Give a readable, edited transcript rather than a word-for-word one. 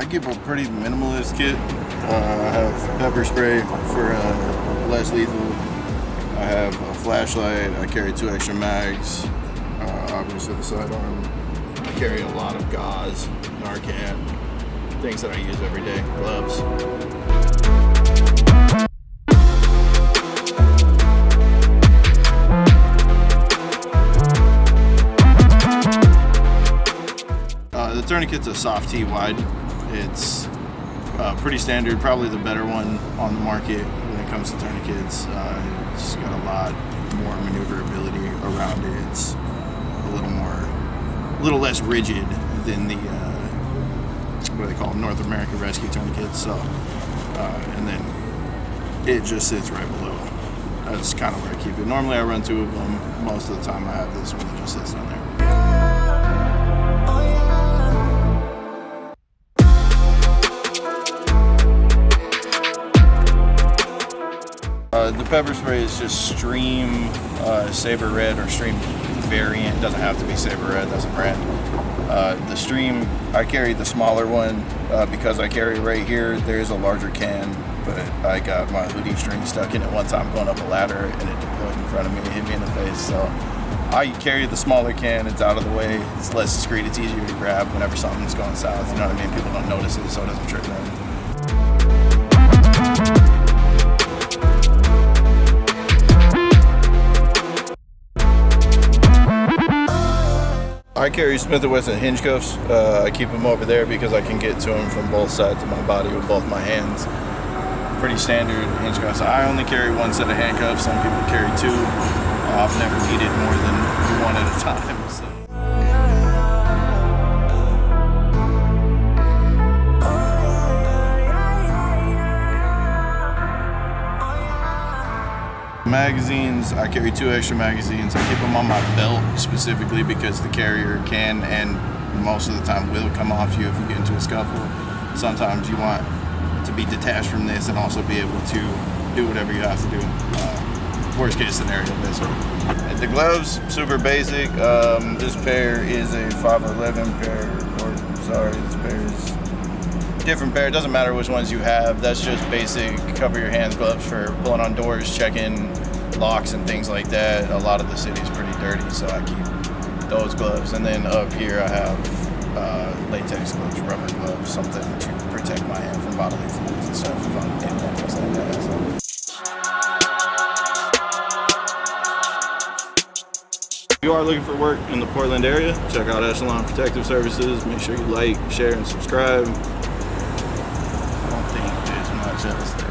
keep a pretty minimalist kit. I have pepper spray for less lethal. I have a flashlight. I carry 2 extra mags. Obviously the sidearm. I carry a lot of gauze, Narcan, things that I use every day, gloves. The tourniquet's a soft T wide. It's pretty standard, probably the better one on the market when it comes to tourniquets. It's got a lot more maneuverability around it. It's a little less rigid than the what do they call them, North American rescue tourniquets. So, and then it just sits right below. That's kind of where I keep it. Normally I run 2 of them. Most of the time I have this one that just sits down there. The pepper spray is just Stream Saber Red or Stream variant. It doesn't have to be Saber Red, that's a brand. The Stream, I carry the smaller one because I carry right here. There's a larger can, but I got my hoodie string stuck in it one time going up a ladder and it deployed in front of me and hit me in the face. So I carry the smaller can. It's out of the way. It's less discreet. It's easier to grab whenever something's going south. You know what I mean? People don't notice it, so it doesn't trigger them. I carry Smith & Wesson hinge cuffs. I keep them over there because I can get to them from both sides of my body with both my hands. Pretty standard hinge cuffs. I only carry 1 set of handcuffs. Some people carry 2. I've never needed more than 1 at a time. So. Magazines, I carry 2 extra magazines. I keep them on my belt specifically because the carrier can and most of the time will come off you if you get into a scuffle. Sometimes you want to be detached from this and also be able to do whatever you have to do. Worst case scenario, basically. The gloves, super basic. This pair is a 511 pair, or sorry, this pair is different pair. It doesn't matter which ones you have. That's just basic cover your hands gloves for pulling on doors, checking locks and things like that. A lot of the city is pretty dirty, so I keep those gloves. And then up here I have latex gloves, rubber gloves, something to protect my hand from bodily fluids and stuff if I'm in things like that. So. If you are looking for work in the Portland area, check out Echelon Protective Services. Make sure you like, share, and subscribe. I don't think there's much else there.